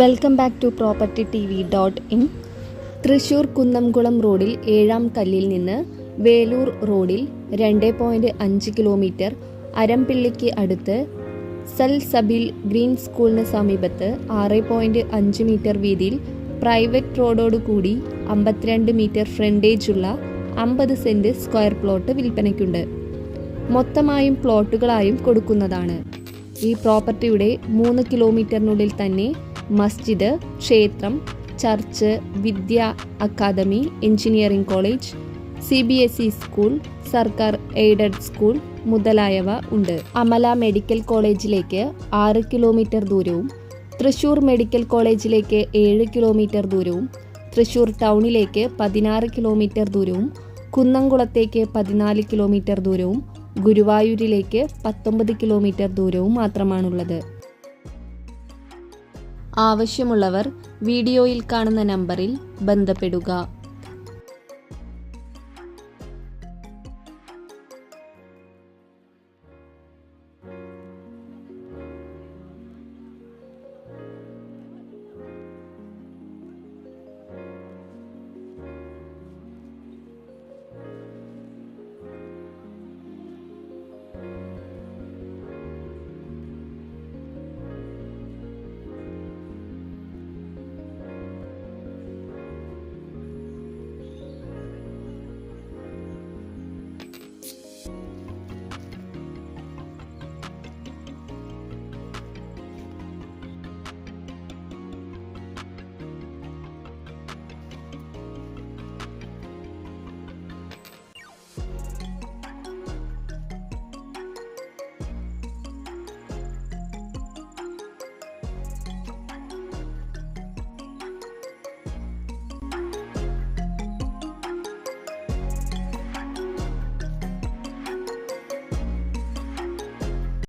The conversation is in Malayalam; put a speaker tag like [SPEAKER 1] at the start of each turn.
[SPEAKER 1] Welcome back to propertytv.in. Thrissur Kunnamkulam റോഡിൽ 7-ാം കല്ലിൽ നിന്ന് വേലൂർ റോഡിൽ 2.5 കിലോമീറ്റർ അരംപിള്ളിക്ക് അടുത്ത് സൽ സബീൽ ഗ്രീൻ സ്കൂളിന് സമീപത്ത് 6.5 മീറ്റർ വീതിയിൽ പ്രൈവറ്റ് റോഡോടുകൂടി 52 മീറ്റർ ഫ്രണ്ടേജുള്ള 50 സെന്റ് സ്ക്വയർ പ്ലോട്ട് വിൽപ്പനയ്ക്കുണ്ട്. മൊത്തമായും പ്ലോട്ടുകളായും കൊടുക്കുന്നതാണ്. ഈ പ്രോപ്പർട്ടിയുടെ 3 കിലോമീറ്ററിനുള്ളിൽ തന്നെ മസ്ജിദ്, ക്ഷേത്രം, church, Vidya academy, engineering college, CBSE school, സർക്കാർ എയ്ഡഡ് സ്കൂൾ മുതലായവ ഉണ്ട്. അമല മെഡിക്കൽ കോളേജിലേക്ക് 6 കിലോമീറ്റർ ദൂരവും, തൃശൂർ മെഡിക്കൽ കോളേജിലേക്ക് 7 കിലോമീറ്റർ ദൂരവും, തൃശൂർ ടൗണിലേക്ക് 16 കിലോമീറ്റർ ദൂരവും, കുന്നംകുളത്തേക്ക് 14 കിലോമീറ്റർ ദൂരവും, ഗുരുവായൂരിലേക്ക് 19 കിലോമീറ്റർ ദൂരവും മാത്രമാണുള്ളത്. ആവശ്യമുള്ളവർ വീഡിയോയിൽ കാണുന്ന നമ്പറിൽ ബന്ധപ്പെടുക.